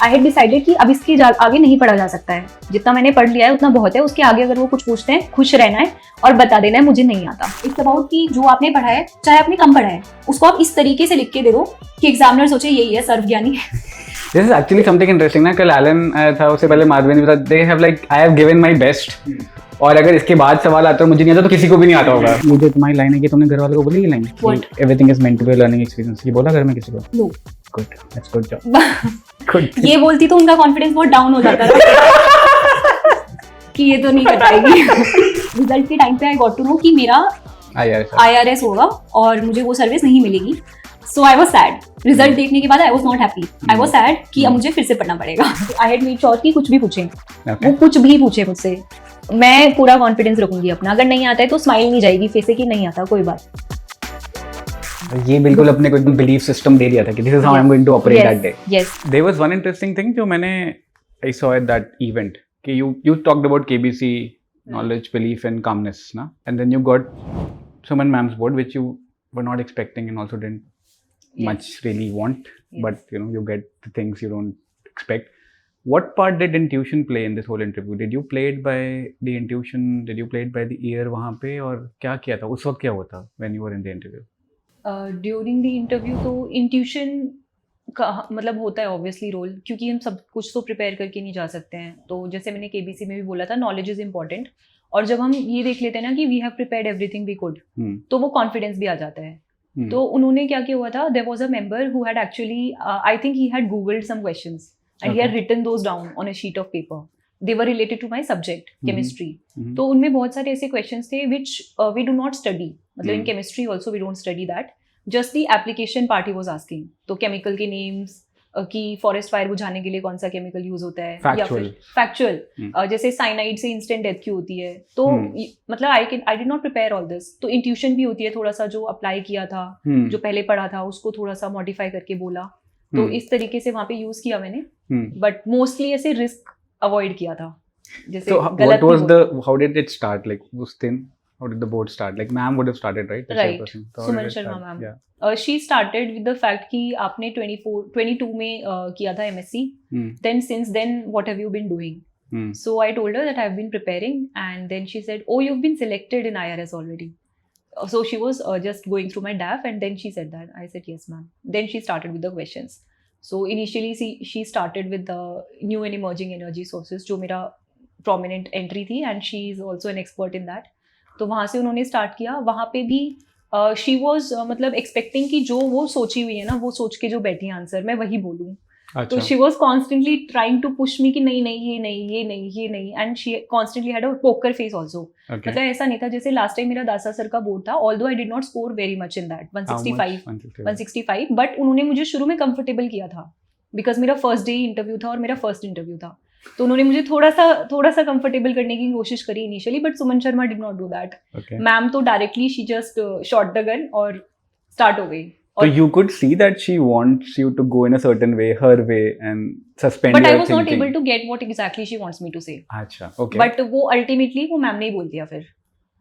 I had decided कि अब इसके आगे नहीं पढ़ा जा सकता है, जितना मैंने पढ़ लिया है उतना बहुत है, उसके आगे अगर वो कुछ पूछते हैं खुश रहना है और बता देना है मुझे नहीं आता। इट्स अबाउट कि जो आपने पढ़ा है चाहे आपने कम पढ़ा है उसको आप इस तरीके से लिख के दे दो कि एग्जामिनर सोचे यही है सर्वज्ञानी। This is actually something interesting ना, कल एलन आया था, उससे पहले माधवी ने बताया they have like I have given my best, और अगर इसके बाद सवाल आता है मुझे नहीं आता तो किसी को भी नहीं आता होगा। ये जो तुम्हारी लाइन है कि तुमने घर वालों को बोली ये line, everything is meant to be a learning experience, ये बोला घर में किसी को? No. Good, that's good job. Good. ये बोलती तो उनका कॉन्फिडेंस बहुत डाउन हो जाता था कि ये तो नहीं कर पाएगी। रिजल्ट के टाइम पे आई गॉट टू नो कि मेरा IRS होगा और मुझे वो सर्विस नहीं मिलेगी। सो आई वॉज सैड। रिजल्ट देखने के बाद I was not happy, I was sad कि अब मुझे फिर से पढ़ना पड़ेगा। आई हैड मेड श्योर कि कुछ भी पूछे, वो कुछ भी पूछे मुझसे, मैं पूरा कॉन्फिडेंस रखूंगी अपना। अगर नहीं आता है तो स्माइल नहीं जाएगी फेस से कि नहीं आता कोई बात। ये बिल्कुल अपने को एकदम बिलीफ सिस्टम दे दिया था कि this is how I am going to operate that day. Yes, there was one interesting thing जो मैंने I saw at that event कि you talked about KBC knowledge, belief and calmness na, and then you got Suman ma'am's board which you were not expecting and also didn't much really want, but you know you get the things you don't expect. What part did intuition play in this whole interview? Did you play it by the intuition? Did you play it by the ear वहाँ पे, और क्या किया था उस वक्त, क्या हुआ था when you were in the interview? During the interview तो इंट्यूशन का मतलब होता है ऑब्वियसली रोल, क्योंकि हम सब कुछ तो प्रिपेयर करके नहीं जा सकते हैं। तो जैसे मैंने KBC में भी बोला था, नॉलेज इज इंपॉर्टेंट, और जब हम ये देख लेते हैं ना कि we have prepared everything we could, तो वो कॉन्फिडेंस भी आ जाता है। तो उन्होंने क्या किया हुआ था, there was a member who had actually I think he had googled some questions and he had written those down on a sheet of paper. They were related to my subject chemistry. तो उनमें बहुत सारे ऐसे questions थे which we do not study, मतलब in chemistry also we don't study that, just the application part he was asking. तो chemical के names कि फॉरेस्ट फायर बुझाने के लिए कौन सा केमिकल यूज होता है, या फिर फैक्चुअल जैसे साइनाइड से इंस्टेंट डेथ क्यों होती है। तो मतलब I did not prepare all this. तो इंट्यूशन भी होती है थोड़ा सा, जो अप्लाई किया था, जो पहले पढ़ा था उसको थोड़ा सा मॉडिफाई करके बोला, तो इस तरीके से वहाँ पे यूज किया मैंने, बट मोस्टली ऐसे रिस्क अवॉइड किया था। जैसे how did it start, like उस दिन how did the board start? Like ma'am would have started, right? Right. Suman Sharma ma'am. Yeah. She started with the fact कि आपने 22 में किया था MSc. Then since then what have you been doing? So I told her that I have been preparing, and then she said, oh, you've been selected in IRS already. So she was just going through my DAF, and then she said that. I said yes ma'am. Then she started with the questions. So initially she started with the new and emerging energy sources, जो मेरा prominent entry थी, and she is also an expert in that. तो वहाँ से उन्होंने start किया। वहाँ पे भी शी वॉज मतलब एक्सपेक्टिंग कि जो वो सोची हुई है ना, वो सोच के जो बैठी आंसर मैं वही बोलूँ। तो she was constantly trying to push me कि नहीं नहीं ये नहीं ये नहीं ये नहीं, and she constantly had a poker face also. मतलब ऐसा नहीं था, जैसे लास्ट टाइम मेरा दासा सर का बोर्ड था, although I did not score very much in that, 165, but उन्होंने मुझे शुरू में कंफर्टेबल किया था, बिकॉज मेरा फर्स्ट डे इंटरव्यू था और मेरा फर्स्ट इंटरव्यू था। तो उन्होंने मुझे थोड़ा सा कंफर्टेबल करने की कोशिश करी initially, but Suman Sharma did not do that. Ma'am तो directly she just shot the gun और स्टार्ट हो गई। So you could see that she wants you to go in a certain way, her way, and suspend but your I was thinking. not able to get what exactly she wants me to say. अच्छा, okay. But वो ultimately वो ma'am ने ही बोल दिया फिर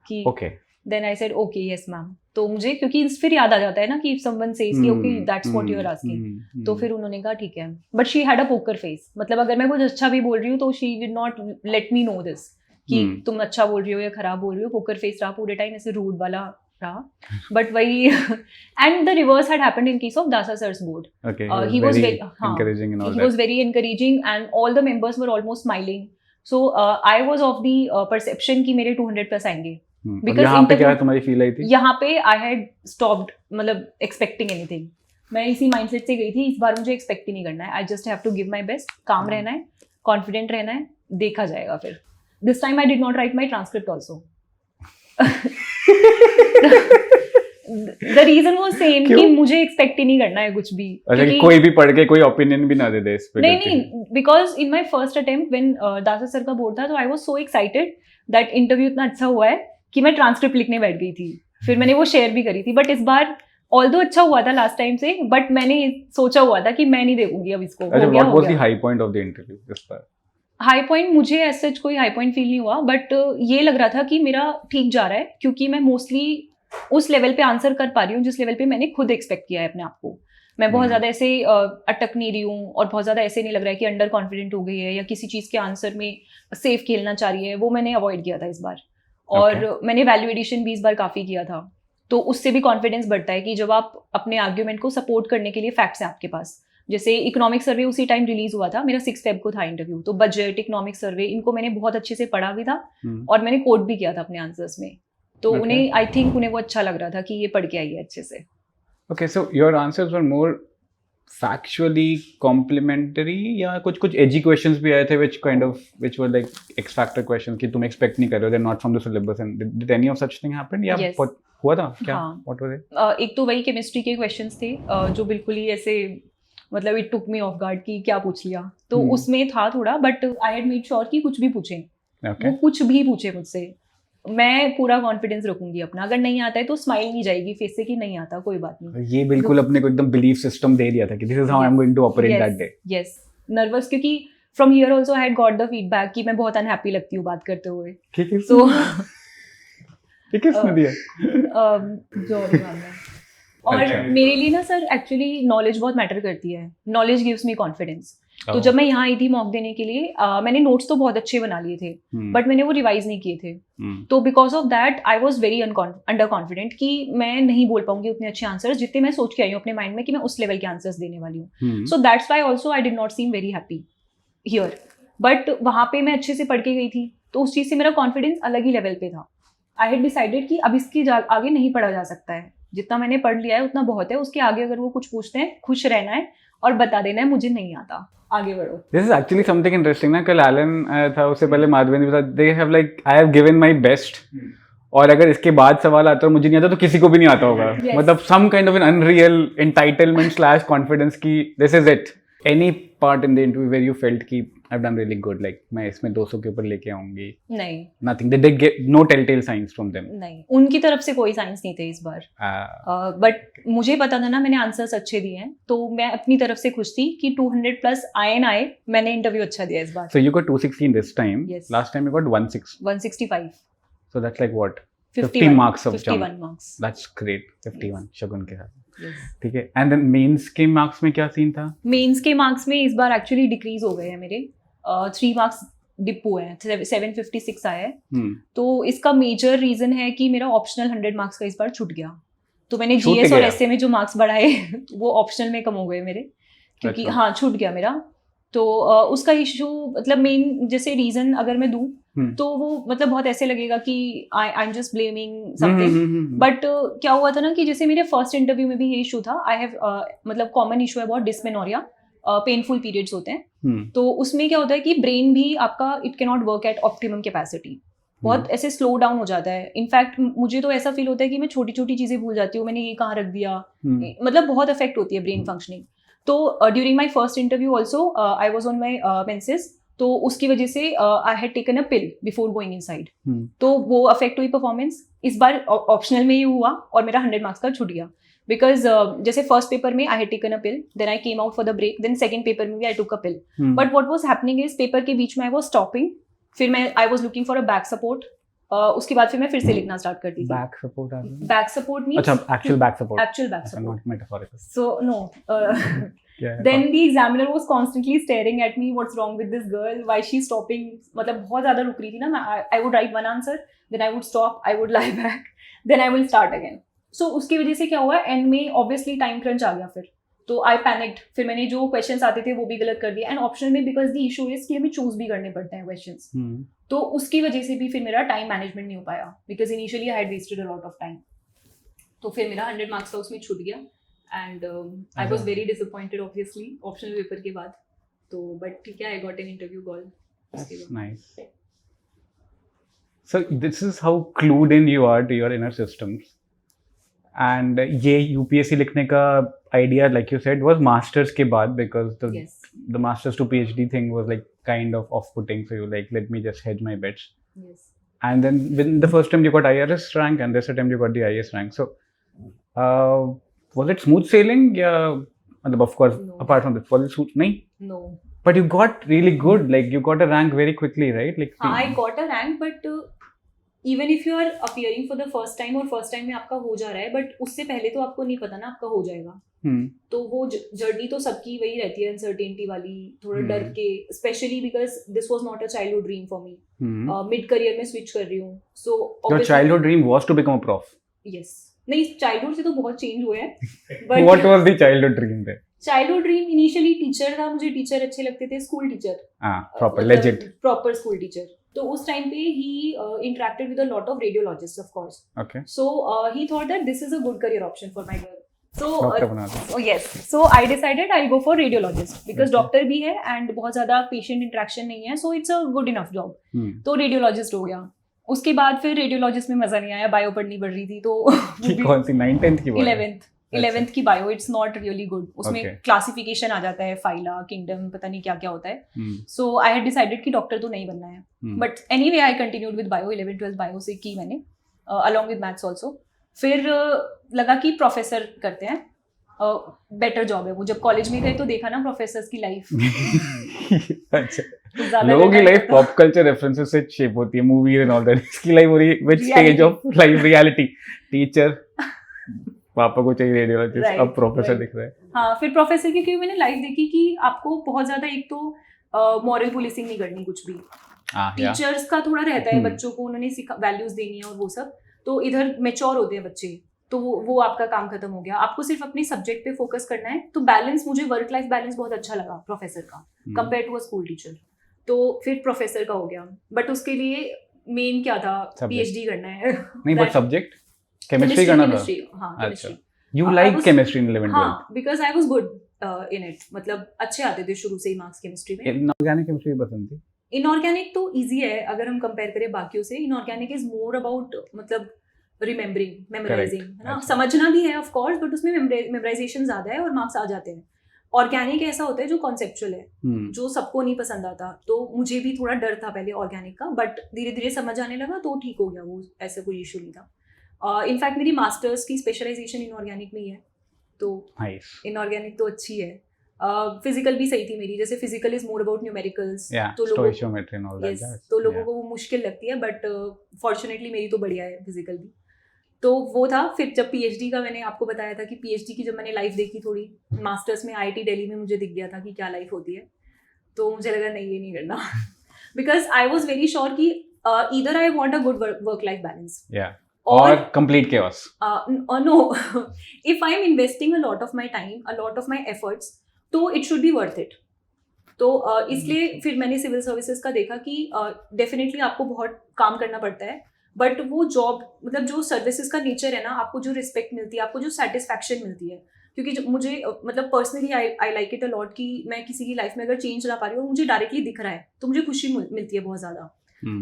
कि okay. Then I said okay yes ma'am. तो मुझे क्योंकि फिर याद आ जाता है ना कि if someone says कि okay that's what you are asking, तो फिर उन्होंने कहा ठीक है। But she had a poker face, मतलब अगर मैं कुछ अच्छा भी बोल रही हूँ तो she did not let me know this कि तुम अच्छा बोल रही हो या खराब बोल रही हो। पोकर फेस रहा पूरे टाइम, ऐसे रूड वाला रहा, बट वही and the reverse had happened in case of Dasa sir's board. Okay, he was very encouraging and all he that. was very encouraging and all the members were almost smiling. So I was of the perception कि मेरे 200 plus आएंगे। Because यहाँ पे क्या तुम्हारी feel I थी? यहाँ पे I had stopped मतलब expecting anything. मैं इसी mindset से गई थी, इस बार मुझे expect ही नहीं करना है। I just have to give my best, calm रहना है, confident रहना है, देखा जाएगा फिर। This time I did not write my transcript also. The reason was same कि मुझे expect ही नहीं करना है कुछ भी। अच्छा, कि कोई भी पढ़ के कोई opinion भी ना दे दे इस पे। नहीं, because in my first attempt when दासा सर का बोर्ड था, तो I was so excited that interview इतना अच्छा हुआ है कि मैं ट्रांसक्रिप्ट लिखने बैठ गई थी। फिर मैंने वो शेयर भी करी थी, बट इस बार ऑल्दो अच्छा हुआ था लास्ट टाइम से, बट मैंने सोचा हुआ था कि मैं नहीं देखूंगी अब इसको। अच्छा, what was the high point of the interview इस बार? हाई पॉइंट मुझे ऐसा सच कोई हाई पॉइंट फील नहीं हुआ, बट ये लग रहा था कि मेरा ठीक जा रहा है, क्योंकि मैं मोस्टली उस लेवल पे आंसर कर पा रही हूँ जिस लेवल पे मैंने खुद एक्सपेक्ट किया है अपने आप को। मैं बहुत ज़्यादा ऐसे अटक नहीं रही हूँ और बहुत ज़्यादा ऐसे नहीं लग रहा है कि अंडर कॉन्फिडेंट हो गई है या किसी चीज़ के आंसर में सेफ खेलना चाह रही है, वो मैंने अवॉइड किया था इस बार। और मैंने वैल्यू एडिशन भी इस बार काफ़ी किया था, तो उससे भी कॉन्फिडेंस बढ़ता है कि जब आप अपने आर्ग्यूमेंट को सपोर्ट करने के लिए फैक्ट्स हैं आपके पास। जैसे इकोनॉमिक सर्वे उसी टाइम रिलीज हुआ था, मेरा 6 फेब को था इंटरव्यू, तो बजट, इकोनॉमिक सर्वे, इनको मैंने बहुत अच्छे से पढ़ा भी था और मैंने कोट भी किया था अपने आंसर्स में, तो उन्हें आई थिंक उन्हें वो अच्छा लग रहा था कि ये पढ़ के आई है अच्छे से। Okay, so your answers were more factually complimentary या कुछ edgy questions भी आए थे which were like X factor questions कि तुम expect नहीं कर रहे हो, they're not from the syllabus, and did any of such thing happen या yes. हुआ था क्या? हाँ. What were they? एक तो वही केमिस्ट्री के questions थे जो बिल्कुल ही ऐसे मतलब it took me off guard कि क्या पूछ लिया, तो उसमें था थोड़ा, but I had made sure कि कुछ भी पूछें, वो कुछ भी पूछे मुझसे, मैं पूरा कॉन्फिडेंस रखूंगी अपना, अगर नहीं आता है तो स्माइल नहीं जाएगी फेस से कि नहीं आता, कोई बात नहीं। ये बिल्कुल अपने को एकदम बिलीफ सिस्टम दे दिया था कि this is how I am going to operate that day. Yes, nervous, क्योंकि from here also I had got the feedback कि मैं बहुत अनहैप्पी लगती हूँ बात करते हुए। सो किसने दिया? जॉरी मैम ने। और मेरे लिए ना सर एक्चुअली नॉलेज बहुत मैटर करती है, नॉलेज गिव्स मी कॉन्फिडेंस। तो जब मैं यहाँ आई थी मॉक देने के लिए मैंने नोट्स तो बहुत अच्छे बना लिए थे, बट मैंने वो रिवाइज नहीं किए थे, तो because of that I was very under confident कि मैं नहीं बोल पाऊंगी उतने अच्छे आंसर्स जितने मैं सोच के आई हूँ अपने माइंड में कि मैं उस लेवल के आंसर्स देने वाली हूँ। So that's why also I did not seem very happy here, but वहाँ पे मैं अच्छे से पढ़ के गई थी, तो उस चीज़ से मेरा कॉन्फिडेंस अलग ही लेवल पे था। आई हैड डिसाइडेड कि अब इसके आगे नहीं पढ़ा जा सकता है, जितना मैंने पढ़ लिया है उतना बहुत है, उसके आगे अगर वो कुछ पूछते हैं खुश रहना है और बता देना है मुझे नहीं आता, आगे बढ़ो। This is actually something interesting ना, कल एलन आया था, उससे पहले माधवी ने बताया they have like I have given my best, और अगर इसके बाद सवाल आता है मुझे नहीं आता तो किसी को भी नहीं आता होगा। yes. मतलब some kind of an unreal entitlement slash confidence की this is it. Any part in the interview where you felt कि I have done really good, like मैं इसमें 200 के ऊपर लेके आऊंगी? नहीं, nothing, they get no telltale signs from them? नहीं, उनकी तरफ से कोई साइंस नहीं थे इस बार, बट मुझे पता था ना मैंने आंसर्स अच्छे दिए हैं, तो मैं अपनी तरफ से खुश थी कि 200 प्लस आए ना आए, मैंने इंटरव्यू अच्छा दिया इस बार। So you got 216 this time, last time you got 165, so that's like what 50 marks of 51 jump. Marks. That's great. 51 Shagun के साथ। ठीक है। एंड देन मेंस के मार्क्स में क्या सीन था? मेंस के मार्क्स में इस बार एक्चुअली डिक्रीज हो गए हैं मेरे, 3 मार्क्स डिप हुए हैं, 756 आया है। तो इसका मेजर रीजन है कि मेरा ऑप्शनल 100 मार्क्स का इस बार छूट गया, तो मैंने जीएस और एसए में जो मार्क्स बढ़ाए वो ऑप्शनल में कम हो गए मेरे, क्योंकि हाँ छूट गया मेरा। तो उसका इशू मतलब मेन जैसे रीजन अगर मैं दूं तो वो मतलब बहुत ऐसे लगेगा कि I am just blaming something, but क्या हुआ था ना कि जैसे मेरे फर्स्ट इंटरव्यू में भी ये इशू था, आई हैव मतलब कॉमन इशू है बहुत डिस्मेनोरिया, पेनफुल पीरियड्स होते हैं, तो उसमें क्या होता है कि ब्रेन भी आपका it can not work at optimum capacity, बहुत ऐसे स्लो डाउन हो जाता है। इनफैक्ट मुझे तो ऐसा फील होता है कि मैं छोटी छोटी चीजें भूल जाती हूँ, मैंने ये कहाँ रख दिया, मतलब बहुत इफेक्ट होती है ब्रेन फंक्शनिंग। तो during my first interview also I was on my menses, तो उसकी वजह से आई had taken a pill before going inside, तो वो अफेक्ट हुई परफॉर्मेंस। इस बार ऑप्शनल में ही हुआ और मेरा 100 मार्क्स का छूट गया, बिकॉज जैसे फर्स्ट पेपर में I had taken a pill, then I came out for the break, then second paper में भी I took a pill, but what was happening is paper के बीच में आई वाज स्टॉपिंग, फिर मैं I was looking for a back support, उसके बाद फिर मैं फिर से लिखना स्टार्ट कर दी। बैक सपोर्ट मींस अच्छा actual back support not metaphorical, so no then the examiner was constantly staring at me, what's wrong with this girl, why she's stopping, मतलब बहुत ज़्यादा रुक रही थी ना मैं, I would write one answer, then I would stop, I would lie back, then I will start again. So उसकी वजह से क्या हुआ, एंड में obviously टाइम क्रंच आ गया, तो I panicked, फिर मैंने जो क्वेश्चंस आते थे वो भी गलत कर दिया, एंड ऑप्शनल में बिकॉज द इशू इज कि हमें चूज भी करने पड़ते हैं क्वेश्चंस, तो उसकी वजह से भी फिर मेरा टाइम मैनेजमेंट नहीं हो पाया, because initially I had wasted a lot of time, तो फिर मेरा 100 मार्क्स का उसमें छूट गया, and I was very disappointed obviously optional paper के बाद, तो बट ठीक है, I got an interview call. Nice, so this is how clued in you are to your inner systems, and ये यूपीएससी लिखने का idea like you said was masters के बाद, because the masters to PhD thing was like kind of off-putting, so you like let me just hedge my bets. Yes. And then when the first time you got IRS rank and the second time you got the IAS rank, so was it smooth sailing? Yeah, of course. No. Apart from this, was it smooth? No. But you got really good. Like you got a rank very quickly, right? Like I got a rank, but even if you are appearing for the first time और first time में आपका हो जा रहा है, but उससे पहले तो आपको नहीं पता ना आपका हो जाएगा. तो वो जर्नी तो सबकी वही रहती है, अनसर्टेनिटी वाली, थोड़ा डर के, specially because this was not a childhood dream for me. Mid career में स्विच कर रही हूँ. So your childhood dream was to become a prof. Yes. नहीं, चाइल्डहुड से तो बहुत चेंज हुए हैं. What was the childhood dream there? Childhood dream initially teacher था. मुझे टीचर अच्छे लगते थे, school teacher. Proper legit proper school teacher. तो उस टाइम पे ही interacted with a lot of radiologist of course. Okay. So he thought that this is a good career option for my girl. Doctor बना दो. Yes. So I decided I go for radiologist because doctor भी है and बहुत ज्यादा patient interaction नहीं है, so it's a good enough job. तो radiologist हो गया. उसके बाद फिर रेडियोलॉजिस्ट में मजा नहीं आया, बायो पढ़नी पड़ रही थी. तो कौन सी 9th 10th की बात? 11th की bio. It's not really good. उसमें क्लासिफिकेशन आ जाता है, फाइला, किंगडम, पता नहीं क्या क्या होता है. सो आई हैड डिसाइडेड कि डॉक्टर तो नहीं बनना है. But anyway I continued with bio. 11th 12th bio से की मैंने, अलॉन्ग विद मैथ्स ऑल्सो. फिर लगा कि प्रोफेसर करते हैं, बेटर जॉब है वो. जब कॉलेज में गए तो देखा ना प्रोफेसर्स की लाइफ. अच्छा, लोगों की लाइफ पॉप कल्चर रेफरेंसेस से शेप होती है, मूवीज एंड ऑल दैट. इसकी लाइफ हो रही है which stage of life? Reality. Teacher, पापा को चाहिए रेडियोलॉजिस्ट, अब प्रोफेसर दिख रहा है. हाँ, फिर प्रोफेसर की क्योंकि मैंने लाइफ देखी कि आपको बहुत ज्यादा, एक तो मॉरल पुलिसिंग नहीं करनी कुछ भी. टीचर्स का थोड़ा रहता है, बच्चों को उन्होंने वैल्यूज देनी है और वो सब. तो इधर मेच्योर होते हैं बच्चे, तो वो आपका काम खत्म हो गया. आपको सिर्फ अपने सब्जेक्ट पे फोकस करना है. तो बैलेंस, मुझे वर्क लाइफ बैलेंस बहुत अच्छा लगा प्रोफेसर का compare to a school teacher. तो फिर प्रोफेसर का हो गया. बट उसके लिए मेन क्या था, पीएचडी करना है. नहीं, बट सब्जेक्ट केमिस्ट्री करना था. हाँ, chemistry. You like chemistry in 11th 12th? हाँ, because I was good in it. मतलब अच्छे आते थे शुरू से ही मार्क्स केमिस्ट्री में. इनऑर्गेनिक केमिस्ट्री पसंद थी? इनऑर्गेनिक तो इजी है अगर हम कंपेयर करें बाकियों से. इनऑर्गेनिक इज मोर अबाउट मतलब रिमेम्बरिंग, मेमोराइजिंग, है ना. समझना भी है ऑफ कोर्स, बट उसमें मेमोराइजेशन ज्यादा है और मार्क्स आ जाते हैं. ऑर्गेनिक ऐसा होता है जो कॉन्सेप्चुअल है, जो सबको नहीं पसंद आता. तो मुझे भी थोड़ा डर था पहले ऑर्गेनिक का, बट धीरे धीरे समझ आने लगा तो ठीक हो गया वो. ऐसा कोई इशू नहीं था. इनफैक्ट मेरी मास्टर्स की स्पेशलाइजेशन इनऑर्गेनिक में ही है. तो इनऑर्गेनिक तो अच्छी है. फिजिकल भी सही थी मेरी. जैसे physical is more about numericals, तो लोगों को वो मुश्किल लगती है, बट फॉर्चुनेटली मेरी तो बढ़िया है फिजिकल भी. तो वो था. फिर जब पीएचडी का, मैंने आपको बताया था कि पीएचडी की जब मैंने लाइफ देखी थोड़ी, मास्टर्स में आईआईटी दिल्ली में मुझे दिख गया था कि क्या लाइफ होती है. तो मुझे लगा नहीं, ये नहीं करना. Because I was very sure कि either I want a good work life balance or complete chaos. No. If I'm investing a lot of my time, a lot of my efforts, तो it should be worth it. तो इसलिए फिर मैंने civil services का देखा कि definitely आपको बहुत काम करना पड़ता है, बट वो जॉब, मतलब जो सर्विसेज का नेचर है ना, आपको जो रिस्पेक्ट मिलती है, आपको जो सेटिस्फैक्शन मिलती है. क्योंकि मुझे मतलब personally I like it a lot कि मैं किसी की लाइफ में अगर चेंज ला पा रही हूँ, मुझे डायरेक्टली दिख रहा है, तो मुझे खुशी मिलती है बहुत ज्यादा.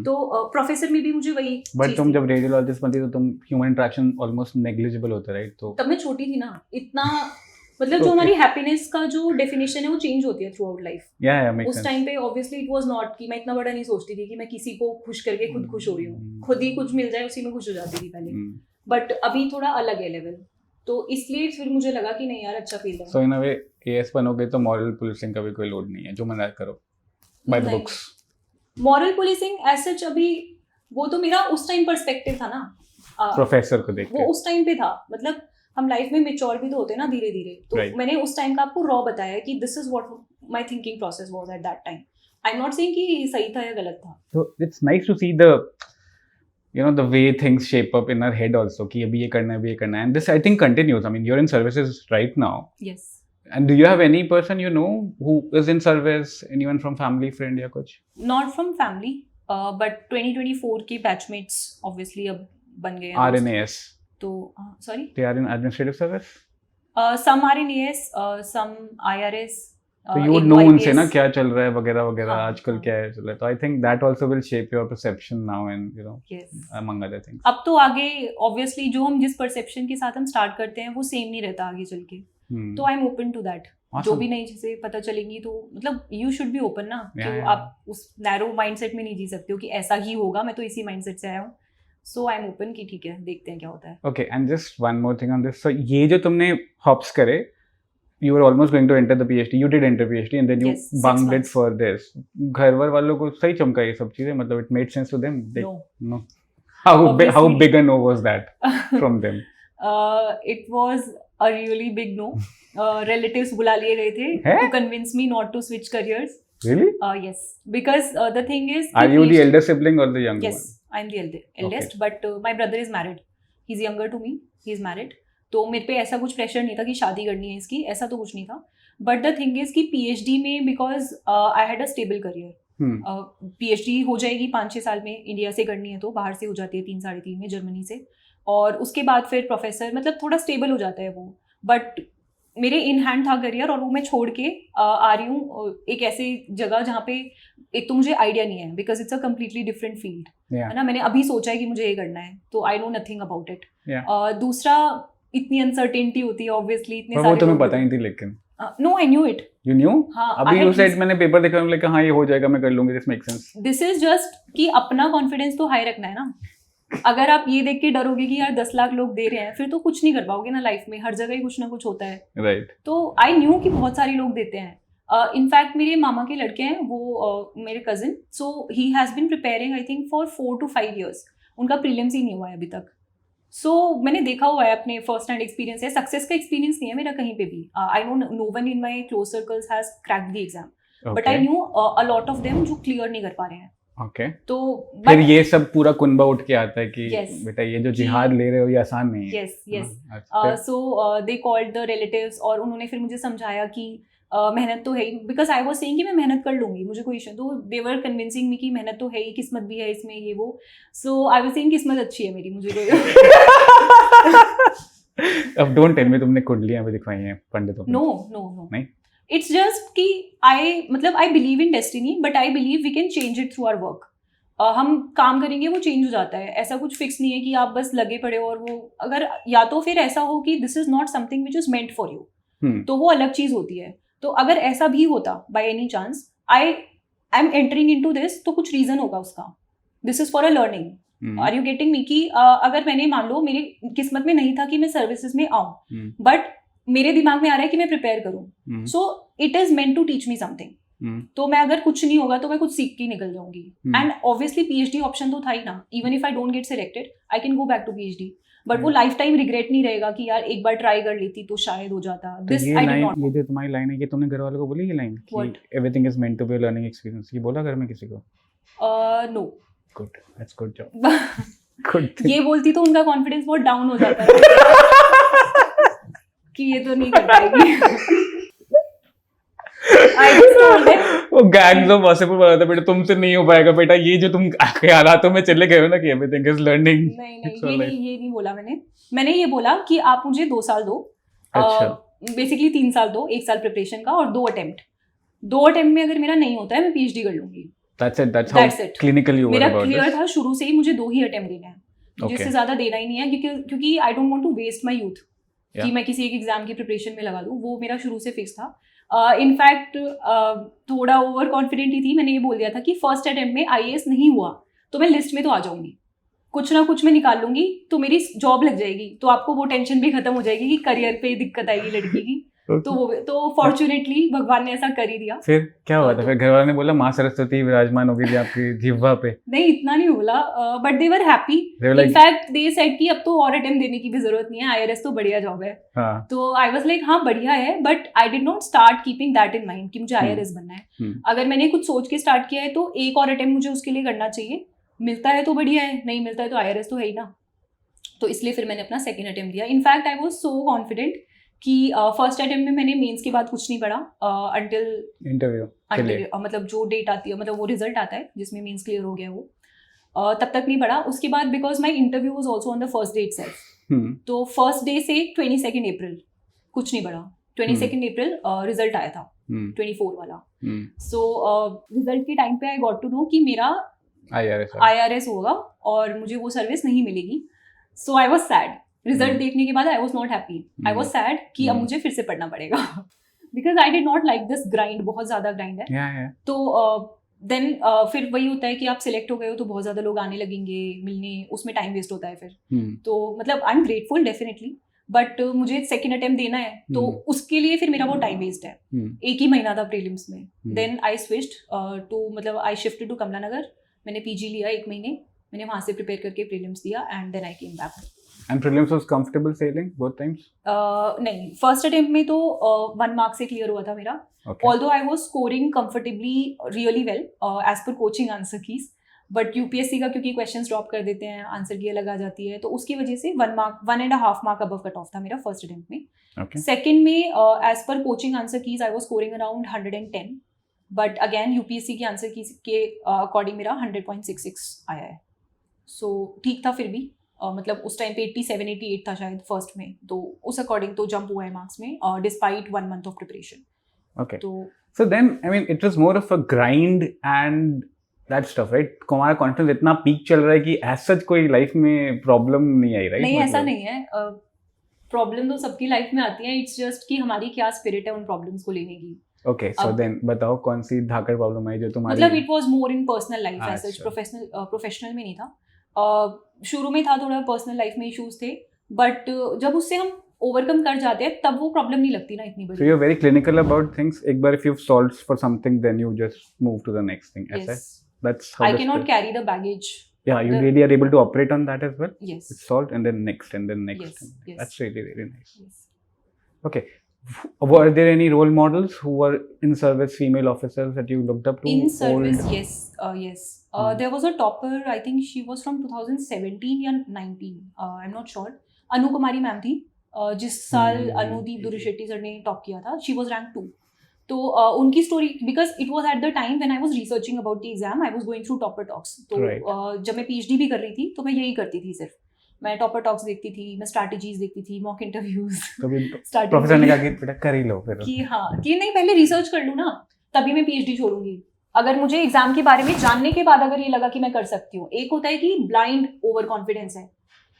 तो प्रोफेसर में भी मुझे वही. बट तुम जब रेडियोलॉजिस्ट बनती तो तुम ह्यूमन इंटरेक्शन ऑलमोस्ट नेग्लिजिबल होता, राइट? तो तब मैं छोटी थी ना इतना. मतलब जो हमारी हैप्पीनेस का जो डेफिनेशन है वो चेंज होती है थ्रू आउट लाइफ. उस टाइम पे ऑब्वियसली इट वाज नॉट कि मैं इतना बड़ा नहीं सोचती थी कि मैं किसी को खुश करके खुद खुश हो रही हूँ. खुद ही कुछ मिल जाए उसी में खुश हो जाती थी पहले. बट अभी थोड़ा अलग है लेवल. तो इसलिए फिर मुझे लगा कि नहीं यार, अच्छा फील है. सो इन अ वे एएस बनोगे तो मॉरल पुलिसिंग का भी कोई लोड नहीं है, जो मना करो by the books. Moral policing as such अभी, वो तो मेरा उस टाइम पर्सपेक्टिव था ना, प्रोफेसर को देख के. वो उस टाइम पे था. मतलब हम लाइफ में मेच्योर भी तो होते हैं ना धीरे धीरे. तो मैंने उस टाइम का आपको रॉ बताया कि this is what my thinking process was at that time. I am not saying कि सही था या गलत था. So it's nice to see the, you know, the way things shape up in our head also, कि अभी ये करना है, अभी ये करना है. And this I think continues. I mean, you're in services right now. Yes. And do you have any person you know who is in service, anyone from family, friend या कुछ? Not from family, but 2024 के batchmates obviously अब बन गए हैं. RNAS. तो sorry? They are in administrative service? Some RNAS, some IRS. तो you would know उनसे ना क्या चल रहा है वगैरह वगैरह, आजकल क्या है चल रहा है. तो I think that also will shape your perception now and you know, among other things. अब तो आगे obviously जो हम जिस perception के साथ हम start करते हैं वो same नहीं रहता आगे चल के. तो I'm open to that. जो भी नई चीजें पता चलेंगी तो मतलब you should be open ना. तो आप उस narrow mindset में नहीं जी सकते हो कि ऐसा ही होगा, मैं तो इसी mindset से आया हूँ. So I'm open कि ठीक है, देखते हैं क्या होता है. Okay, and just one more thing on this. So ये जो तुमने hops करे, you were almost going to enter the PhD. You did enter PhD and then you bunked it for this. घर वालों को सही चमका ये सब चीजें, मतलब it made sense to them? No. How big a no was that from them? It was a really big no. Relatives बुला लिए गए थे to convince me not to switch careers. Really? Yes, because the thing is. Are you the elder sibling or the younger one? Yes, I'm the eldest, but my brother is married. He's younger to me. He's married. तो मेरे पे ऐसा कुछ pressure नहीं था कि शादी करनी है इसकी, ऐसा तो कुछ नहीं था. बट द थिंग इज कि PhD में because I had a stable career. PhD हो जाएगी 5-6 साल में, इंडिया से करनी है तो बाहर से हो जाती है 3-3.5 में जर्मनी से, और उसके बाद फिर प्रोफेसर, मतलब थोड़ा स्टेबल हो जाता है वो. बट मेरे इन हैंड था करियर, और वो मैं छोड़ के आ रही हूँ एक ऐसी जगह जहाँ पे एक तो मुझे आइडिया नहीं है, because it's a completely different field, है ना. मैंने अभी सोचा है कि मुझे ये करना है, तो I know nothing about it. दूसरा, इतनी अनसर्टेनिटी होती है ऑब्वियसली, इतने सारे. वो तुम्हें पता ही थी लेकिन. No, I knew it. You knew? हाँ, अभी यू सेड मैंने पेपर देखा, लाइक हाँ ये हो जाएगा, मैं कर लूंगी, this makes sense. This is just कि अपना कॉन्फिडेंस तो हाई रखना है ना. अगर आप ये देख के डरोगे कि यार 10 लाख लोग दे रहे हैं, फिर तो कुछ नहीं कर पाओगे ना लाइफ में. हर जगह ही कुछ ना कुछ होता है, राइट. तो आई न्यू कि बहुत सारे लोग देते हैं. इनफैक्ट मेरे मामा के लड़के हैं वो, मेरे cousin, so he has been preparing I think for 4 to 5 years. उनका प्रीलिम्स ही नहीं हुआ है अभी तक. सो मैंने देखा हुआ है, अपने फर्स्ट हैंड एक्सपीरियंस है. सक्सेस का एक्सपीरियंस नहीं है मेरा कहीं पे भी. I know no one in my close circles has cracked the exam, but I knew a lot of them जो क्लियर नहीं कर पा रहे हैं. ओके. तो फिर ये सब पूरा कुनबा उठ के आता है कि बेटा ये जो जिहाद ले रहे हो ये आसान नहीं है. Yes. So they called the relatives, और उन्होंने फिर मुझे समझाया कि मेहनत तो है ही, बिकॉज आई वाज सेइंग कि मैं मेहनत कर लूंगी, मुझे कोई इशू. तो दे वर कन्विंसिंग मी कि मेहनत तो है ही, किस्मत भी है इसमें, ये वो. सो आई वाज सेइंग किस्मत अच्छी है मेरी, मुझे अब डोंट टेल मी तुमने कुंडलियां भी दिखवाई हैं पंडितों को. नो नहीं. इट्स जस्ट कि I believe in destiny, but I believe we can change it through our work. हम काम करेंगे वो चेंज हो जाता है. ऐसा कुछ फिक्स नहीं है कि आप बस लगे पड़े हो, और वो अगर या तो फिर ऐसा हो कि this is not something which is meant for you, तो वो अलग चीज होती है. तो अगर ऐसा भी होता by any chance, I am entering into this, तो कुछ रीजन होगा उसका. This is for a learning. Are you getting me? कि अगर मैंने, मान लो मेरी किस्मत में नहीं था कि मैं सर्विसेज में आऊं, बट मेरे दिमाग में आ रहा है कि मैं प्रिपेयर करूं, so it is meant to teach me something. तो मैं, अगर कुछ नहीं होगा तो मैं कुछ सीख के निकल जाऊंगी. एंड ऑब्वियसली PhD ऑप्शन तो था ही ना. Even if I don't get selected, I can go back to PhD, but वो लाइफ टाइम रिग्रेट नहीं रहेगा कि यार एक बार ट्राई कर लेती तो शायद हो जाता. This I did not. ये जो तुम्हारी लाइन है, कि तुमने घर वालों को बोली ये लाइन कि everything is meant to be a learning experience, ये बोला घर में किसी को? No. Good, that's good job. Good. ये बोलती तो उनका कॉन्फिडेंस बहुत डाउन हो जाता है कि ये तो नहीं कर पाएगी. वो गैंग्स ऑफ वासेपुर बोला था, बेटा तुमसे नहीं हो पाएगा बेटा, ये जो तुम हालातों में चले गए हो ना कि एवरीथिंग इज लर्निंग. नहीं, ये नहीं बोला मैंने ये बोला कि आप मुझे 2 साल दो. अच्छा. बेसिकली 3 साल दो, 1 साल प्रिपरेशन का और 2 अटेम्प्ट में अगर मेरा नहीं होता है मैं PhD कर लूंगी. That's it. Clinically मेरा क्लियर था शुरू से ही, मुझे 2 ही अटेम्प्ट देना है. मुझे इससे ज्यादा देना ही नहीं है, क्योंकि I don't want to waste my youth कि मैं किसी एक एग्जाम की प्रिपरेशन में लगा दूं. वो मेरा शुरू से फिक्स था. इनफैक्ट थोड़ा ओवर कॉन्फिडेंट ही थी. मैंने ये बोल दिया था कि फर्स्ट अटेम्प्ट में IAS नहीं हुआ तो मैं लिस्ट में तो आ जाऊंगी, कुछ ना कुछ मैं निकाल लूंगी, तो मेरी जॉब लग जाएगी, तो आपको वो टेंशन भी खत्म हो जाएगी कि करियर पे दिक्कत आएगी लड़की की. तो फॉर्चुनेटली भगवान ने ऐसा कर ही दिया. फिर क्या हुआ था? फिर घर वालों ने बोला माँ सरस्वती विराजमान होगी थी आपकी जिह्वा पे? नहीं, इतना नहीं बोला, but they were happy. In fact they said कि अब तो और अटेम्प्ट देने की भी जरूरत नहीं है, IRS तो बढ़िया जॉब है. तो आई वाज लाइक हाँ बढ़िया है, but I did not start keeping that in mind कि मुझे IRS बनना है. अगर मैंने कुछ सोच के स्टार्ट किया है तो एक और अटेम्प्ट मुझे उसके लिए करना चाहिए. मिलता है तो बढ़िया है, नहीं मिलता है तो IRS तो है ही ना. तो इसलिए फिर मैंने अपना सेकेंड अटेम्प्ट दिया. In fact I was so confident कि फर्स्ट अटेम्प्ट में मैंने मेंस के बाद कुछ नहीं पढ़ा अंटिल इंटरव्यू, मतलब जो डेट आती है, मतलब वो रिजल्ट आता है जिसमें मेंस क्लियर हो गया वो, तब तक नहीं पढ़ा. उसके बाद because my interview was also on the first day itself, तो फर्स्ट डे से 22 अप्रैल कुछ नहीं पढ़ा. 22 अप्रैल रिजल्ट आया था, 24 वाला. सो रिजल्ट के टाइम पे आई गॉट टू नो कि मेरा IRS होगा और मुझे वो सर्विस नहीं मिलेगी. सो आई वाज सैड. रिजल्ट देखने के बाद I was not happy. I was sad कि अब मुझे फिर से पढ़ना पड़ेगा because I did not like this grind. बहुत ज्यादा ग्राइंड है. तो देन फिर वही होता है कि आप सिलेक्ट हो गए हो तो बहुत ज्यादा लोग आने लगेंगे मिलने, उसमें टाइम वेस्ट होता है फिर. तो मतलब I am grateful definitely, but मुझे सेकेंड अटेम्प्ट देना है तो उसके लिए फिर मेरा वो टाइम वेस्ट है. 1 ही महीना था प्रीलिम्स में. देन आई स्विच्ड टू, मतलब आई शिफ्टेड टू कमला नगर. मैंने PG लिया 1 महीने. मैंने वहाँ से प्रिपेयर करके प्रीलिम्स दिया and then I came back. And prelims was comfortable sailing both times? नहीं, फर्स्ट अटेम्प्ट में तो 1 मार्क से क्लियर हुआ था मेरा. Although I was scoring comfortably really well as per coaching answer keys, but UPSC का क्योंकि क्वेश्चंस ड्रॉप कर देते हैं, आंसर की अलग आ जाती है, तो उसकी वजह से 1.5 मार्क अबव कट ऑफ था मेरा फर्स्ट अटेम्प्ट में. सेकेंड में as per coaching answer keys I was scoring around 110, but again UPSC के आंसर कीज के अकॉर्डिंग मेरा 100.66 आया है. सो ठीक था फिर भी. मतलब उस टाइम पे 87-88 था शायद फर्स्ट में, तो उस अकॉर्डिंग तो जंप हुआ है मार्क्स में despite 1 month of preparation. Okay. So then, I mean, it was more of a grind and that stuff, right? हमारा कॉन्फिडेंस इतना पीक चल रहा है कि as such कोई लाइफ में प्रॉब्लम नहीं आई, right? नहीं, ऐसा नहीं है. प्रॉब्लम तो सबकी लाइफ में आती है. इट्स जस्ट कि हमारी क्या स्पिरिट है उन प्रॉब्लम्स को लेने की. Okay, so then बताओ कौन सी धाकड़ प्रॉब्लम आई जो तुम्हारी. मतलब it was more in personal life, ऐसा प्रोफेशनल में नहीं था. शुरू में था थोड़ा, पर्सनल लाइफ में इश्यूज थे, बट जब उससे हम ओवरकम कर जाते हैं तब वो प्रॉब्लम नहीं लगती ना इतनी बड़ी. So you're very clinical about things. एक बार if you've solved for something, then you just move to the next thing. Yes. That's how I cannot carry the baggage. Yeah, you really are able to operate on that as well. Yes. It's solved and then next and then next. Yes. Yes. That's really, really nice. Yes. Okay. Were there any role models who were in service, female officers that you looked up to? In service, yes. Yes. There was a topper, I think she was from 2017 या 19. I'm not sure. Anu Kumari ma'am थी. जिस साल Anudeep Durishetty sir ने top किया था, she was rank 2. तो उनकी story, because it was at the time when I was researching about the exam, I was going through topper talks. तो जब मैं PhD भी कर रही थी तो मैं यही करती थी. सिर्फ मैं टॉपर टॉक्स देखती थी, मैं स्ट्रैटेजीज देखती थी, मॉक इंटरव्यूज. प्रोफेसर ने कहा कि बेटा कर ही लो फिर कि हाँ कि नहीं, पहले रिसर्च कर लूँ ना, तभी मैं PhD छोड़ूंगी. अगर मुझे एग्जाम के बारे में जानने के बाद अगर ये लगा कि मैं कर सकती हूँ. एक होता है कि ब्लाइंड ओवर कॉन्फिडेंस है,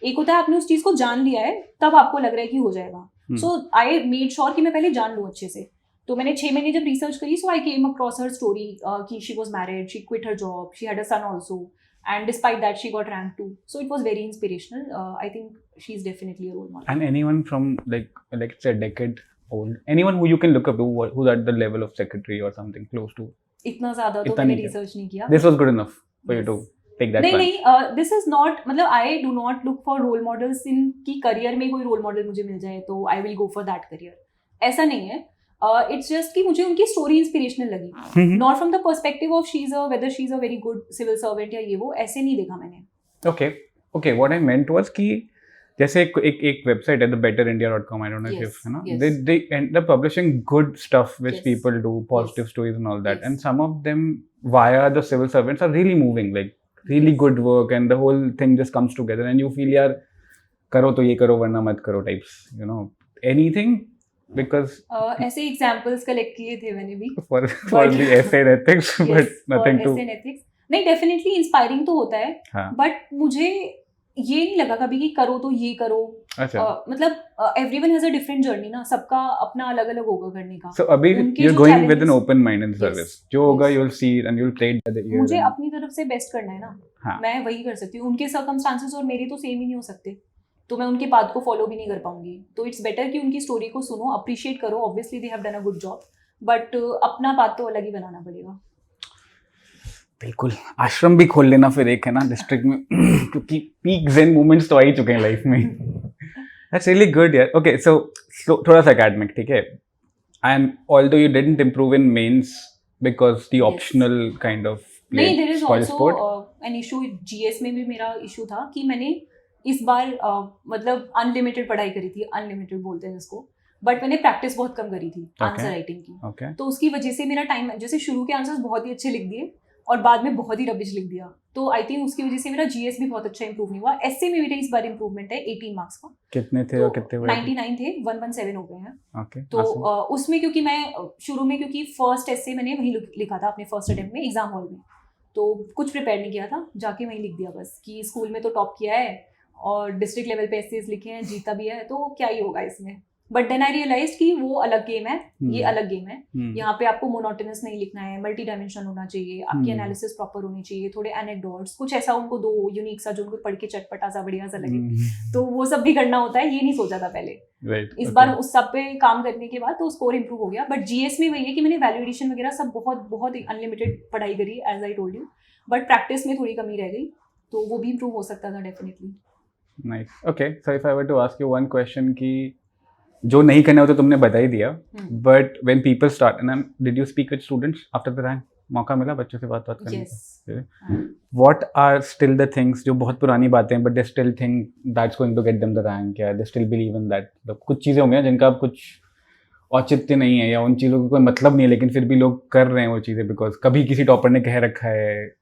एक होता है आपने उस चीज को जान लिया है तब आपको लग रहा है कि हो जाएगा. सो आई मेड श्योर कि मैं पहले जान लूँ अच्छे से. तो मैंने 6 महीने जब रिसर्च करी, so I came across her story कि she was married, she quit her job, she had a son also, and despite that she got rank 2. So it was very inspirational. I think she's definitely a role model. And anyone from like say a decade old, anyone who you can look up to, who's at the level of secretary or something close to? इतना ज़्यादा तो मैंने research नहीं किया. This was good enough for you to take that. नहीं, this is not, मतलब I do not look for role models in कि career में कोई रोल मॉडल मुझे मिल जाए तो I will go for that career. ऐसा नहीं है. It's just कि मुझे उनकी स्टोरी इंस्पिरेशनल लगी. Not from the perspective of whether she's a very good civil servant या ये वो, ऐसे नहीं देखा मैंने. Okay. What I meant was कि जैसे एक वेबसाइट है thebetterindia.com, I don't know if you know, they end up publishing good stuff which people do, positive stories and all that, and some of them via the civil servants are really moving, like really good work, and the whole thing just comes together and you feel यार करो तो ये करो वरना मत करो types, you know, anything. Because ऐसे examples collect किए थे मैंने भी for the essay and ethics, but nothing to essay and ethics. नहीं, डेफिनेटली इंस्पायरिंग तो होता है, बट मुझे ये नहीं लगा कभी कि करो तो ये करो. मतलब everyone has a different journey ना, सबका अपना अलग अलग होगा करने का. So अभी you're going with an open mind in service. जो होगा you'll see and you'll play it by the ear. मुझे अपनी तरफ से बेस्ट करना है ना, मैं वही कर सकती हूँ. उनके सर्कमस्टांसेस और मेरे तो सेम ही नहीं हो सकते, तो मैं उनके पाथ को फॉलो भी नहीं कर पाऊंगी. तो इट्स बेटर कि उनकी स्टोरी को सुनो, अप्रिशिएट करो. Obviously they have done a good job, but अपना पाथ तो अलग ही बनाना पड़ेगा. बिल्कुल. आश्रम भी खोल लेना फिर एक, है ना, डिस्ट्रिक्ट में, क्योंकि पीक ज़ेन मोमेंट्स तो आ ही चुके हैं लाइफ में. दैट्स रियली गुड यार. ओके, सो थोड़ा सा एकेडमिक, ठीक है. And although you didn't improve in mains because the optional kind of नहीं, there is also an issue. GS में भी मेरा इशू था कि मैंने इस बार मतलब अनलिमिटेड पढ़ाई करी थी, अनलिमिटेड बोलते हैं जिसको, बट मैंने प्रैक्टिस बहुत कम करी थी आंसर राइटिंग की. तो उसकी वजह से मेरा टाइम, जैसे शुरू के आंसर्स बहुत ही अच्छे लिख दिए और बाद में बहुत ही रबिश लिख दिया, तो आई थिंक उसकी वजह से मेरा GS भी बहुत अच्छा इंप्रूव नहीं हुआ. एसए में मेरे इस बार इंप्रूवमेंट है 18 मार्क्स का. कितने थे? तो और कितने हुए? 99 थे, 117 हो गए हैं. Okay, तो उसमें क्योंकि मैं शुरू में, क्योंकि फर्स्ट एसए मैंने वहीं लिखा था अपने फर्स्ट अटेम्प्ट में एग्जाम हॉल में, तो कुछ प्रिपेयर नहीं किया था, जाके वहीं लिख दिया बस कि स्कूल में तो टॉप किया है और डिस्ट्रिक्ट लेवल पे एसेज लिखे हैं, जीता भी है, तो क्या ही होगा इसमें. बट देन आई रियलाइज कि वो अलग गेम है, ये अलग गेम है. यहाँ पे आपको मोनोटोनस नहीं लिखना है, मल्टी डायमेंशनल होना चाहिए, आपकी एनालिसिस प्रॉपर होनी चाहिए, थोड़े एनेक्डोट्स कुछ ऐसा उनको दो यूनिक सा जो उनको पढ़ के चटपटा सा बढ़िया सा लगे. तो वो सब भी करना होता है, ये नहीं सोचा था पहले. इस बार उस सब पे काम करने के बाद तो स्कोर इंप्रूव हो गया. बट GS में वही है कि मैंने वैल्यू एडिशन वगैरह सब बहुत बहुत अनलिमिटेड पढ़ाई करी, as I told you, but practice में थोड़ी कमी रह गई. तो वो भी इम्प्रूव हो सकता था definitely. Nice. Okay, so if I were to ask you one question कि जो नहीं करना हो तो तुमने बता ही दिया, but when people start, and did you speak with students after the rank? मौका मिला बच्चों से बात करने का? What are still the things जो बहुत पुरानी बातें हैं but they still think that's going to get them the rank, या they still believe in that? कुछ चीज़ें होंगी जिनका अब कुछ औचित्य नहीं है या उन चीज़ों का कोई मतलब नहीं है, लेकिन फिर भी लोग कर रहे हैं वो चीज़ें बिकॉज कभी किसी टॉपर ने कह रखा है.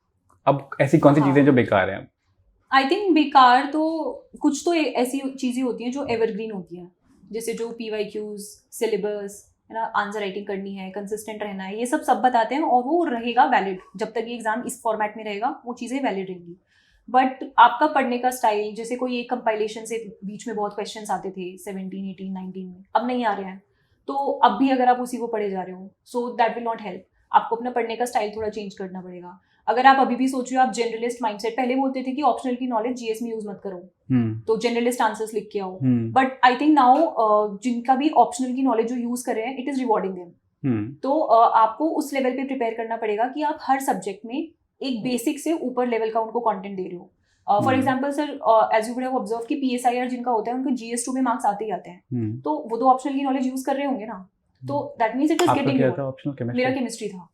अब ऐसी कौन सी चीज़ें जो बेकार हैं? आई थिंक बेकार तो कुछ तो ऐसी चीज़ें होती हैं जो एवरग्रीन होती हैं, जैसे जो PYQs, सिलेबस है ना, आंसर राइटिंग करनी है, कंसिस्टेंट रहना है, ये सब बताते हैं और वो रहेगा वैलिड. जब तक ये एग्जाम इस फॉर्मेट में रहेगा वो चीज़ें वैलिड रहेंगी. बट आपका पढ़ने का स्टाइल, जैसे कोई एक कंपाइलेशन से बीच में बहुत क्वेश्चंस आते थे 17, 18, 19 में, अब नहीं आ रहे हैं, तो अब भी अगर आप उसी को पढ़े जा रहे हो, so that will not help. आपको अपना पढ़ने का स्टाइल थोड़ा चेंज करना पड़ेगा. अगर आप अभी भी सोच रहे हो आप जनरलिस्ट माइंडसेट, पहले बोलते थे कि ऑप्शनल की नॉलेज जीएस में यूज मत करो, तो जनरलिस्ट आंसर्स लिख के आओ, बट आई थिंक नाउ जिनका भी ऑप्शनल की नॉलेज जो यूज कर रहे हैं, इट इज रिवॉर्डिंग देम. तो आपको उस लेवल पे प्रिपेयर करना पड़ेगा कि आप हर सब्जेक्ट में एक बेसिक से ऊपर लेवल का उनको कंटेंट दे रहे हो. For example sir, as you would have observe कि PSIR जिनका होता है उनको GS2 में मार्क्स आते ही आते हैं, तो वो तो ऑप्शनल की नॉलेज यूज कर रहे होंगे ना, तो that means it is getting. मेरा केमिस्ट्री था.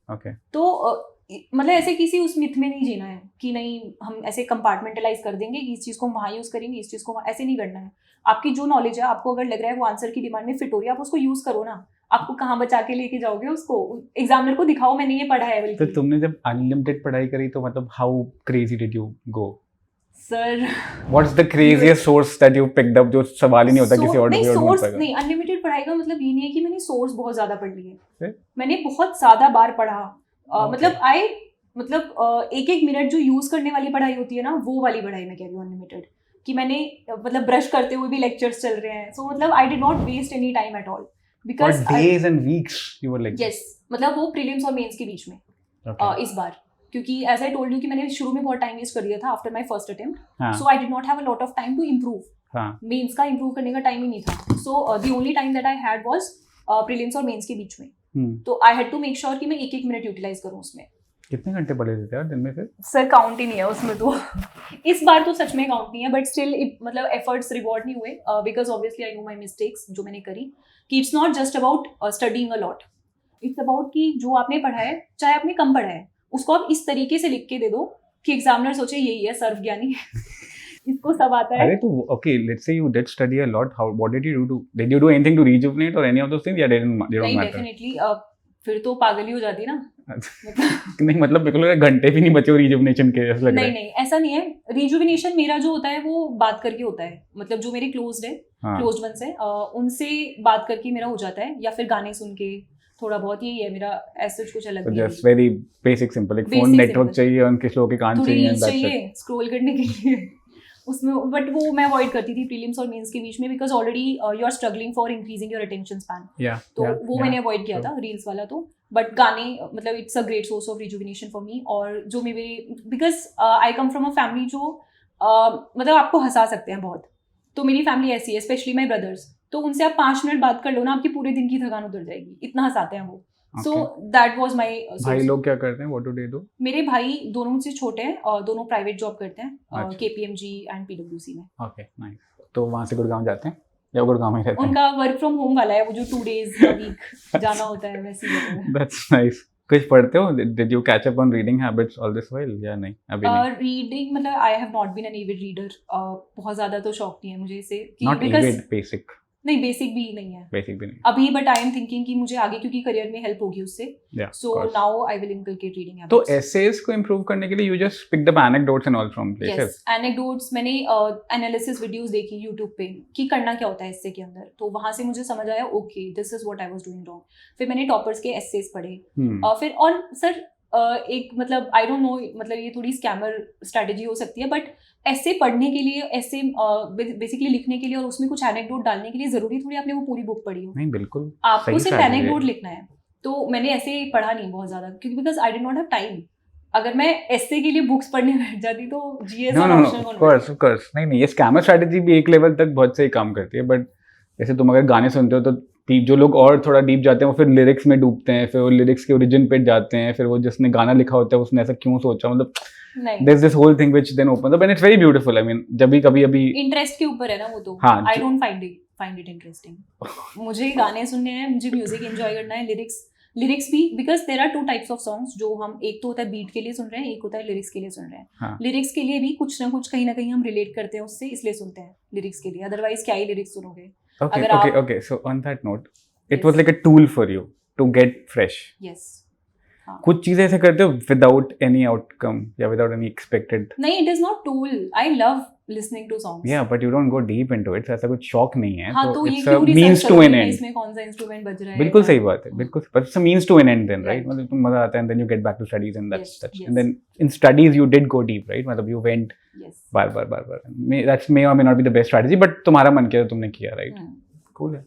तो मतलब ऐसे किसी उस मिथ में नहीं जीना है कि नहीं हम ऐसे कंपार्टमेंटलाइज कर देंगे कि इस चीज़ को वहाँ यूज़ करेंगे, इस चीज़ को ऐसे नहीं करना है. आपकी जो नॉलेज है, आपको अगर लग रहा है वो आंसर की डिमांड में फिट हो रही है, आप उसको यूज़ करो ना. आपको कहाँ बचा के लेके जाओगे उसको? एग्जामिनर को दिखाओ मैंने ये पढ़ा है. तो तुमने जब अनलिमिटेड पढ़ाई करी तो मतलब how crazy did you go? Sir, what's the craziest source that you picked up, जो सवाल ही नहीं होता किसी और नहीं, सोर्स नहीं. अनलिमिटेड पढ़ाई का मतलब ये नहीं है कि मैंने सोर्स बहुत ज्यादा पढ़ लिए, मैंने बहुत ज्यादा बार पढ़ा. मतलब एक मिनट जो यूज करने वाली पढ़ाई होती है ना, वो वाली पढ़ाई मैं कह रही हूँ अनलिमिटेड, कि मैंने मतलब ब्रश करते हुए भी लेक्चर्स चल रहे हैं. सो मतलब I did not waste any time at all, because days and weeks you were like. Yes, मतलब वो प्रीलिम्स और मेंस के बीच में. इस बार क्योंकि एज आई टोल्ड यू कि मैंने शुरू में बहुत टाइम वेस्ट कर दिया था after my first attempt, so I did not have a lot of time to improve. Mains का इम्प्रूव करने का टाइम ही नहीं था. So the only time that I had was prelims और मेंस के बीच में. तो I had to make sure कि मैं एक मिनट यूटिलाइज करूँ उसमें. कितने घंटे पढ़े थे यार दिन में फिर? सर काउंट ही नहीं है उसमें तो. इस बार तो सच में काउंट नहीं है, बट स्टिल मतलब एफर्ट्स रिवॉर्ड नहीं हुए, because obviously I know my mistakes जो मैंने करी. कि it's not just about studying a lot, it's about कि जो आपने पढ़ा है, चाहे आपने कम पढ़ा है, उसको आप इस तरीके से लिख के दे दो कि एग्जामिनर सोचे यही है सर्वज्ञानी. इसको सब आता है. अरे तो okay, let's say you did study a lot, how what did you do? Did you do anything to rejuvenate और एनी ऑफ दोस थिंग्स, या डिडंट मैटर? नहीं, डेफिनेटली फिर तो पागल ही हो जाती ना. नहीं मतलब बिल्कुल घंटे भी नहीं बचे रिजुवनेशन के, ऐसा लग रहा है. नहीं ऐसा नहीं है. रिजुवनेशन मेरा जो होता है वो बात करके होता है, मतलब जो मेरे क्लोज्ड वंस है उनसे बात करके मेरा हो जाता है, या फिर गाने सुन के थोड़ा बहुत. यही है मेरा, ऐसा कुछ अलग नहीं है. Just very basic simple. एक फोन नेटवर्क चाहिए, उनके स्लो के कान चाहिए स्क्रॉल करने के लिए उसमें. बट वो मैं अवॉइड करती थी प्रीलिम्स और मेंस के बीच में, because already you are struggling for increasing your attention span. तो वो मैंने अवॉइड किया था रील्स वाला तो. बट गाने मतलब it's a great source of rejuvenation for me. और जो मेरे, because I come from a family जो मतलब आपको हंसा सकते हैं बहुत, तो मेरी फैमिली ऐसी है, स्पेशली माई ब्रदर्स. तो उनसे आप 5 मिनट बात कर लो ना, आपकी पूरे दिन की थकान उतर जाएगी, इतना हंसाते हैं वो. So that was my. भाई लोग क्या करते हैं? What do they do? मेरे भाई दोनों मुझसे छोटे हैं और दोनों प्राइवेट जॉब करते हैं, KPMG एंड PwC में. Okay, nice. तो वहाँ से गुड़गांव जाते हैं या गुड़गांव में रहते हैं? उनका वर्क फ्रॉम होम वाला है, वो जो 2 days a week जाना होता है वैसे ही. That's nice. कुछ पढ़ते हो? Did you catch up on reading habits all this while या नहीं? अभी नहीं. रीडिंग मतलब I have not been an avid reader. बहुत ज्यादा तो शौक नहीं है मुझे इसे. Not avid, basic. नहीं, बेसिक भी नहीं है. बेसिक भी नहीं अभी, बट आई एम थिंकिंग कि मुझे आगे क्योंकि करियर में हेल्प होगी उससे. So now I will inculcate reading habits. तो एसेस को इंप्रूव करने के लिए you just picked up anecdotes and all from places? Yes, anecdotes. मैंने एनालिसिस वीडियोस देखी YouTube पे कि करना क्या होता है एसे के अंदर, तो वहां से मुझे समझ आया okay this is what I was doing wrong. फिर मैंने टॉपर्स के एसेस पढ़े. फिर और सर एक मतलब आई डोंट नो, मतलब ये थोड़ी स्कैमर स्ट्रैटेजी हो सकती है, बट ऐसे पढ़ने के लिए, ऐसे बेसिकली लिखने के लिए और उसमें कुछ एनेक्डोट डालने के लिए जरूरी थोड़ी आपने वो पूरी बुक पढ़ी हो. नहीं, बिल्कुल आपको सिर्फ एनेक्डोट लिखना है. तो मैंने ऐसे पढ़ा नहीं बहुत ज्यादा, क्योंकि because I did not have time. अगर मैं ऐसे के लिए बुक्स पढ़ने बैठ जाती तो जीएस और ऑप्शनल. ऑफ कोर्स नहीं, ये स्कैमर स्ट्रैटेजी भी एक लेवल तक बहुत सही काम करती है. बट जैसे तुम अगर गाने सुनते हो तो जो लोग और थोड़ा डीप जाते हैं वो फिर लिरिक्स में डूबते हैं, फिर वो लिरिक्स के ओरिजिन पे जाते हैं, फिर वो जिसने गाना लिखा होता है उसने ऐसा क्यों सोचा, मतलब there's this whole thing which then opens up and it's very beautiful. I mean, जब भी कभी अभी इंटरेस्ट के ऊपर है ना वो तो. हाँ, I don't find it interesting. मुझे गाने सुनने हैं, मुझे म्यूजिक एंजॉय करना है, लिरिक्स भी, because there are 2 types of songs जो हम, एक तो होता है बीट के लिए सुन रहे हैं, एक होता है लिरिक्स के लिए सुन रहे हैं. लिरिक्स के लिए भी कुछ ना कुछ कहीं ना कहीं हम रिलेट करते हैं उससे, इसलिए सुनते हैं लिरिक्स के लिए, अदरवाइज क्या ही लिरिक्स सुनोगे. Okay. So on that note, it was like a tool for you to get fresh. Yes. कुछ चीजें ऐसे करते हो विदाउट एनी आउटकम या विदाउट एनी एक्सपेक्टेड? नहीं, it is not tool. I love listening to songs. Yeah but you don't go deep into it, ऐसा कुछ शौक नहीं है. हाँ, तो it's a means to an end. इसमें कौन सा इंस्ट्रूमेंट बज रहा है? बिल्कुल सही बात है, बिल्कुल. But it's a means to an end then, right? मतलब तुम मजा आता है and then you get back to studies and that's and then in studies you did go deep, right? मतलब you went bar. That's may और may not be the best strategy, but तुम्हारा मन किया तो तुमने किया, राइट? कूल है.